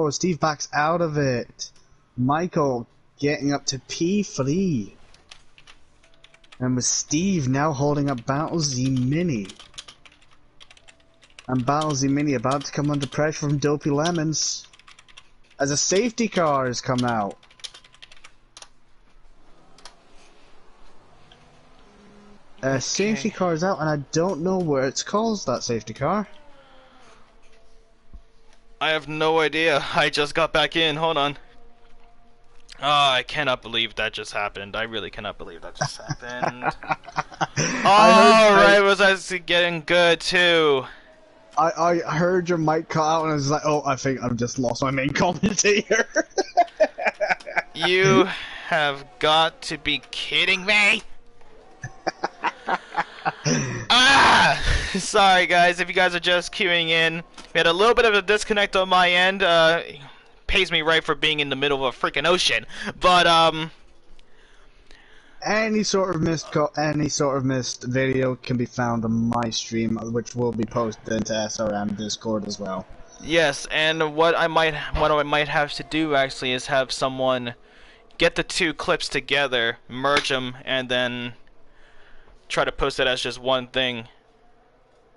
Oh, Steve backs out of it. Michael getting up to P3. And with Steve now holding up Battle Z Mini. And Battle Z Mini about to come under pressure from Dopey Lemons. As a safety car has come out. A safety car is out and I don't know where it's caused, that safety car. I have no idea. I just got back in. Hold on. Oh, I cannot believe that just happened. I really cannot believe that just happened. Alright, was actually getting good too. I heard your mic cut out and I was like, oh, I think I've just lost my main commentator. You have got to be kidding me. Sorry guys, if you guys are just queuing in. We had a little bit of a disconnect on my end. Pays me right for being in the middle of a freaking ocean. But any sort of missed video can be found on my stream, which will be posted into SRM Discord as well. Yes, and what I might have to do actually is have someone get the two clips together, merge them, and then try to post it as just one thing.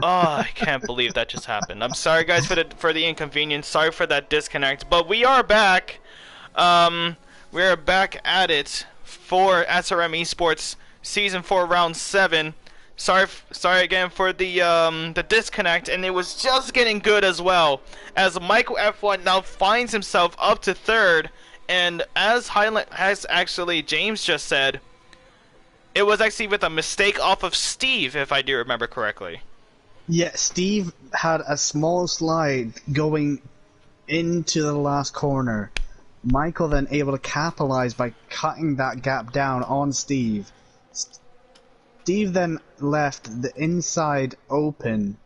Oh, I can't believe that just happened. I'm sorry guys for the inconvenience. Sorry for that disconnect, but we are back. We are back at it for SRM Esports Season 4 Round 7. Sorry again for the disconnect, and it was just getting good as well. As Michael F1 now finds himself up to third, and as actually James just said, it was actually with a mistake off of Steve, if I do remember correctly. Yeah, Steve had a small slide going into the last corner. Michael then able to capitalize by cutting that gap down on Steve. Steve then left the inside open,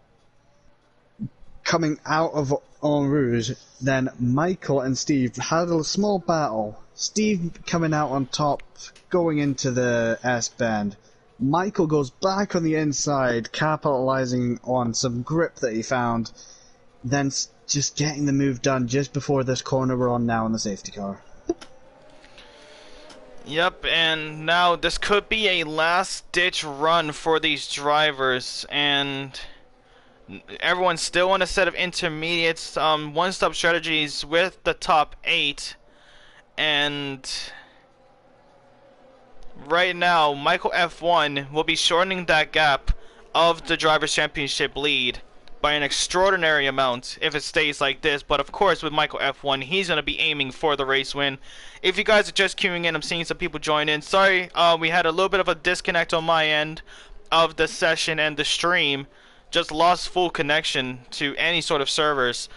coming out of En Rouge. Then Michael and Steve had a small battle. Steve coming out on top, going into the S-bend. Michael goes back on the inside, capitalizing on some grip that he found, then just getting the move done just before this corner we're on now in the safety car. Yep, and now this could be a last-ditch run for these drivers, and everyone's still on a set of intermediates, one-stop strategies with the top 8, and right now, Michael F1 will be shortening that gap of the Drivers' Championship lead by an extraordinary amount if it stays like this. But of course, with Michael F1, he's going to be aiming for the race win. If you guys are just queuing in, I'm seeing some people join in. Sorry, we had a little bit of a disconnect on my end of the session and the stream. Just lost full connection to any sort of servers.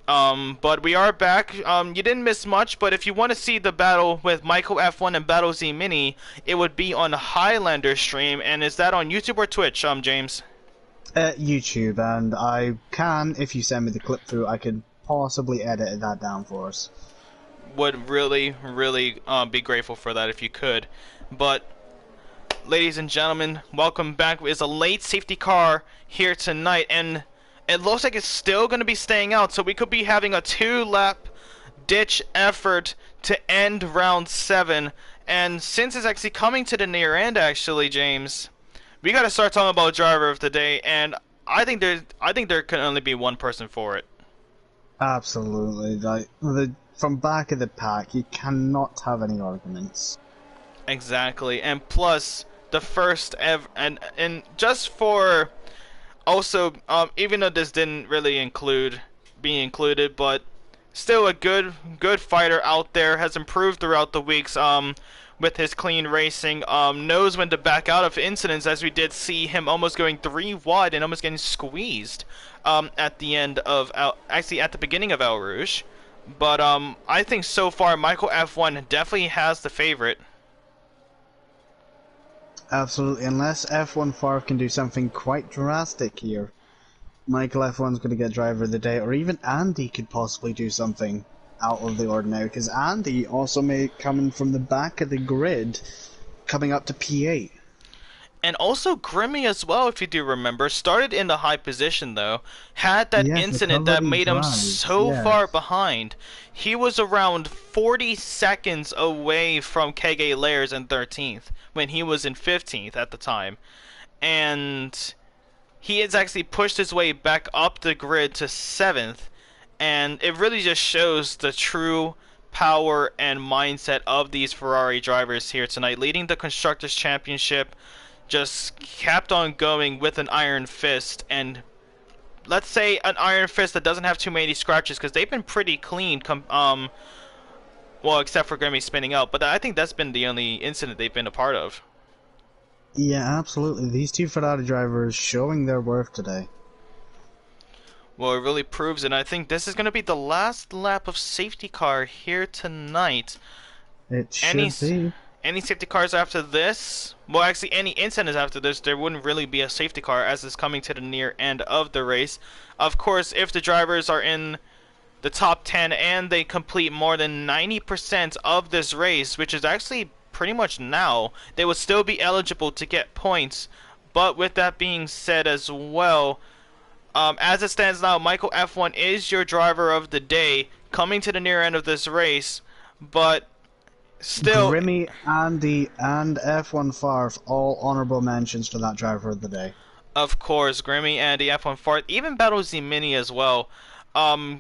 But we are back. You didn't miss much, but if you want to see the battle with Michael F1 and Battle Z Mini, it would be on the Highlander stream. And is that on YouTube or Twitch, James? YouTube, and I can, if you send me the clip through, I could possibly edit that down for us. Would really be grateful for that if you could. But ladies and gentlemen, welcome back. It's a late safety car here tonight, and it looks like it's still going to be staying out, so we could be having a 2-lap ditch effort to end round 7. And since it's actually coming to the near end, actually, James, we got to start talking about driver of the day, and I think there can only be one person for it. Absolutely, from back of the pack, you cannot have any arguments. Exactly, and plus the first ever, and just for also, even though this didn't really be included, but still a good fighter out there, has improved throughout the weeks. With his clean racing, knows when to back out of incidents, as we did see him almost going 3 wide and almost getting squeezed at the end of actually at the beginning of El Rouge. But I think so far Michael F1 definitely has the favorite. Absolutely, unless F1 can do something quite drastic here, Michael F1's going to get driver of the day, or even Andy could possibly do something out of the ordinary, because Andy also may coming from the back of the grid, coming up to P8. And also Grimmy as well, if you do remember, started in the high position though. Had that Yes, incident that recovery made him drives. so far Yes. behind. He was around 40 seconds away from KG Layers in 13th when he was in 15th at the time. And he has actually pushed his way back up the grid to 7th. And it really just shows the true power and mindset of these Ferrari drivers here tonight, leading the Constructors' Championship. Just kept on going with an iron fist, and let's say an iron fist that doesn't have too many scratches, because they've been pretty clean. Well, except for Grammy spinning out, but I think that's been the only incident they've been a part of. Yeah, absolutely. These two Ferrari drivers showing their worth today. Well, it really proves it. And I think this is going to be the last lap of safety car here tonight. It should be. Any safety cars after this? Well, actually, any incidents after this, there wouldn't really be a safety car as it's coming to the near end of the race. Of course, if the drivers are in the top 10 and they complete more than 90% of this race, which is actually pretty much now, they would still be eligible to get points. But with that being said as well, as it stands now, Michael F1 is your driver of the day, coming to the near end of this race, but still, Grimmy, Andy, and F1 Farf, all honorable mentions for that driver of the day. of course, Grimmy, Andy, F1 Fart, even Battle Z Mini as well.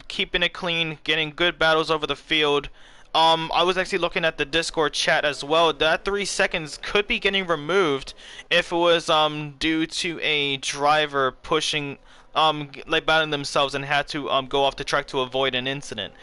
Keeping it clean, getting good battles over the field. I was actually looking at the Discord chat as well. That 3 seconds could be getting removed if it was due to a driver pushing, like battling themselves and had to go off the track to avoid an incident.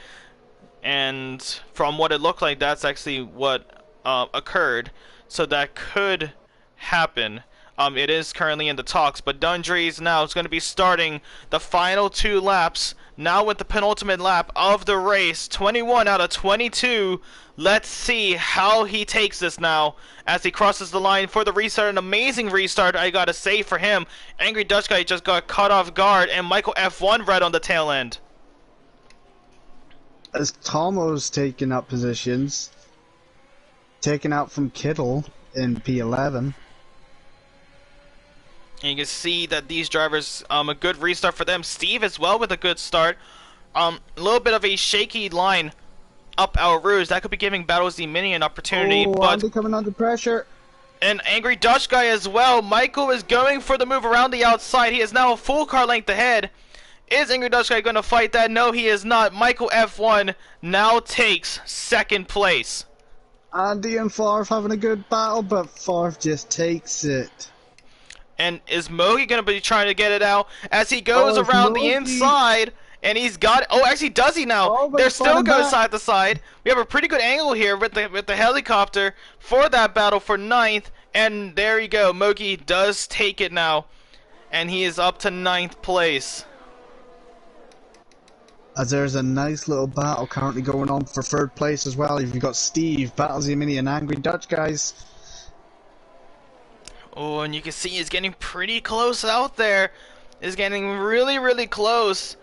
And from what it looked like, that's actually what occurred. So that could happen. It is currently in the talks, but Dundrees now is going to be starting the final 2 laps. Now with the penultimate lap of the race, 21 out of 22. Let's see how he takes this now as he crosses the line for the restart. An amazing restart, I gotta say, for him. Angry Dutch Guy just got caught off guard, and Michael F1 right on the tail end. As Tomo's taking up positions, taken out from Kittle in P11. And you can see that these drivers, a good restart for them. Steve as well with a good start. A little bit of a shaky line up our Rouge. That could be giving Battle Z Mini an opportunity. But Andy coming under pressure. an Angry Dutch Guy as well. Michael is going for the move around the outside. He is now a full car length ahead. Is Angry Dutch Guy going to fight that? No, he is not. Michael F1 now takes 2nd place. Andy and Farf having a good battle, but Farf just takes it. And is Mogi going to be trying to get it out as he goes it's around the Mogi. inside? And he's got it. Oh, actually, does he now? Oh, but They're it's still falling going back. side to side. We have a pretty good angle here with the helicopter for that battle for 9th. And there you go. Mogi does take it now. And he is up to 9th place. As there's a nice little battle currently going on for 3rd place as well. You've got Steve, Battle Z Mini, and Angry Dutch Guys. Oh, and you can see he's getting pretty close out there. He's getting really, really close.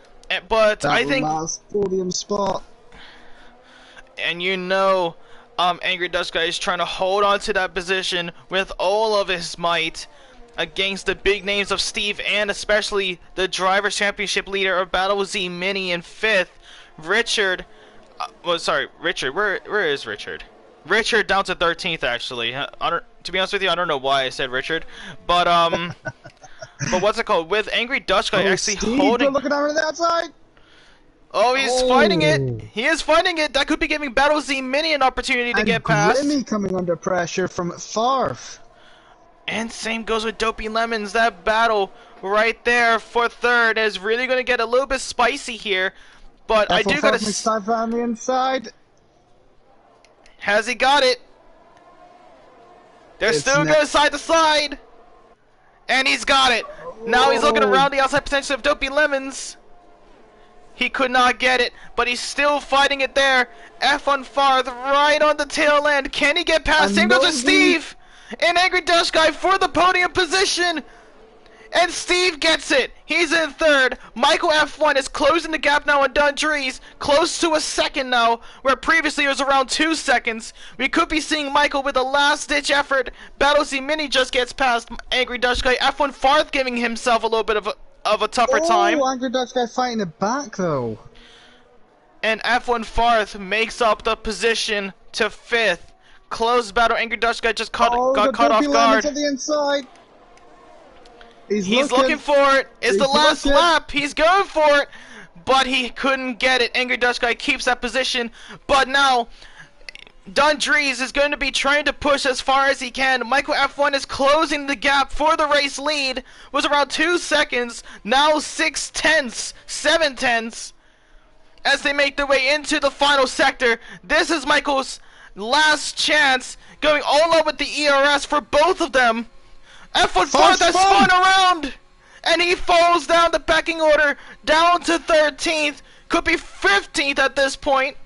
But That I think, last podium spot. and you know, Angry Dutch Guy is trying to hold on to that position with all of his might against the big names of Steve and especially the Drivers' Championship leader of Battle Z Mini in 5th, Richard. Richard. Where is Richard? Richard down to 13th actually. To be honest with you, I don't know why I said Richard, but but what's it called? With Angry Dutch Guy actually Steve, holding. looking over the outside. Oh, he's fighting it. He is fighting it. That could be giving Battle Z Mini an opportunity to And get past. Grimmy coming under pressure from Farf. And same goes with Dopey Lemons. That battle right there for 3rd is really going to get a little bit spicy here. But I do got to. Start on the inside. Has he got it? They're It's still not- going side to side. And he's got it. Now he's looking around the outside potential of Dopey Lemons. He could not get it, but he's still fighting it there. F1 Farth right on the tail end. Can he get past? And Same goes with Mogi. Steve. And Angry Dutch Guy for the podium position. And Steve gets it. He's in third. Michael F1 is closing the gap now on Dundrees. Close to a second now, where previously it was around 2 seconds. We could be seeing Michael with a last-ditch effort. Battlesea Mini just gets past Angry Dutch Guy. F1 Farth giving himself a little bit of a tougher time. Oh, Angry Dutch Guy fighting it back, though. And F1 Farth makes up the position to 5th. Close battle. Angry Dutch Guy just got caught off guard. To the inside. He's looking for it. It's the last lap. He's going for it. But he couldn't get it. Angry Dutch Guy keeps that position. But now, Dundrees is going to be trying to push as far as he can. Michael F1 is closing the gap for the race lead. Was around 2 seconds. Now 6 tenths. 7 tenths. As they make their way into the final sector. This is Michael's last chance. Going all out with the ERS for both of them. F1 Farth has spun around, and he falls down the pecking order, down to 13th, could be 15th at this point.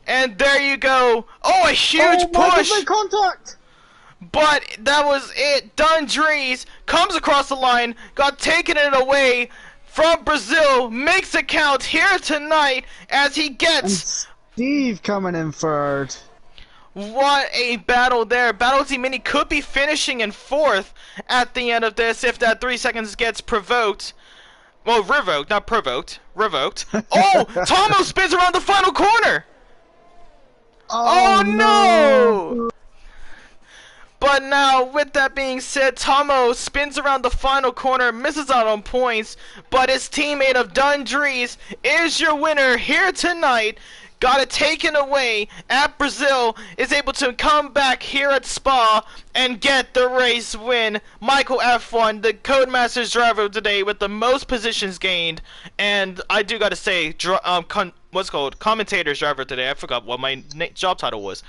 And there you go. Oh, a huge push. Contact. But that was it. Dundrees comes across the line, got taken it away from Brazil, makes it count here tonight as he gets... And Steve coming in third. What a battle there. Battlesea Mini could be finishing in 4th at the end of this if that 3 seconds gets provoked. Well, revoked, not provoked. Revoked. Oh! Tomo spins around the final corner! Oh no! But now, with that being said, Tomo spins around the final corner, misses out on points, but his teammate of Dundrees is your winner here tonight. Got it taken away at Brazil, is able to come back here at Spa and get the race win. Michael F1, the Codemasters driver of today with the most positions gained, and I do gotta say, what's called commentator's driver today. I forgot what my job title was.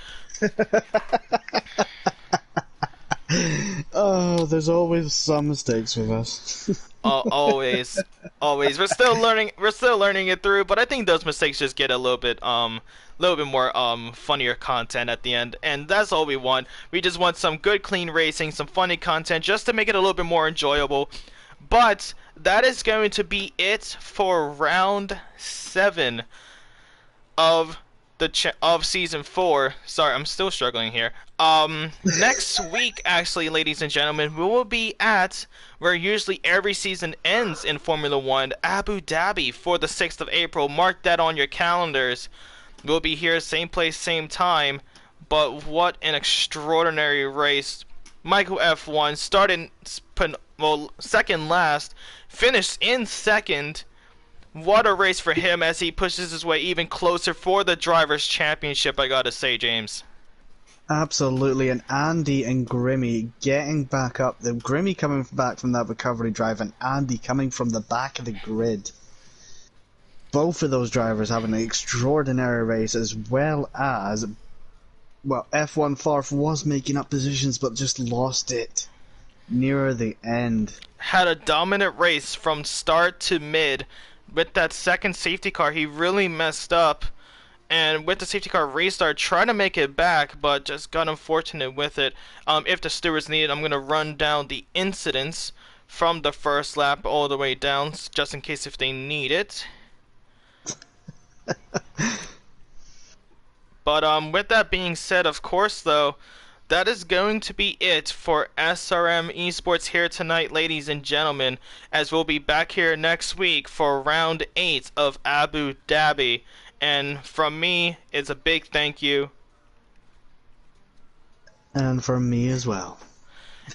Oh, there's always some mistakes with us. Always. We're still learning it through, but I think those mistakes just get a little bit more funnier content at the end, and that's all we want. We just want some good, clean racing, some funny content, just to make it a little bit more enjoyable. But that is going to be it for round 7 of season 4. Sorry, I'm still struggling here. Next week, actually, ladies and gentlemen, we will be at where usually every season ends in Formula 1, Abu Dhabi, for the 6th of April. Mark that on your calendars. We'll be here, same place, same time. But what an extraordinary race. Michael F1 started, second last, finished in second. What a race for him as he pushes his way even closer for the Drivers' Championship, I gotta say, James. Absolutely, and Andy and Grimmy getting back up. The Grimmy coming back from that recovery drive, and Andy coming from the back of the grid. Both of those drivers having an extraordinary race, as well as, well, F1 Farth was making up positions, but just lost it nearer the end. Had a dominant race from start to mid. With that second safety car, he really messed up. And with the safety car restart, tried to make it back, but just got unfortunate with it. If the stewards need it, I'm going to run down the incidents from the first lap all the way down, just in case if they need it. But with that being said, of course, though, that is going to be it for SRM Esports here tonight, ladies and gentlemen, as we'll be back here next week for round 8 of Abu Dhabi. And from me, it's a big thank you. And from me as well.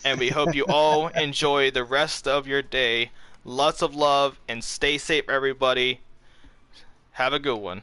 And we hope you all enjoy the rest of your day. Lots of love and stay safe, everybody. Have a good one.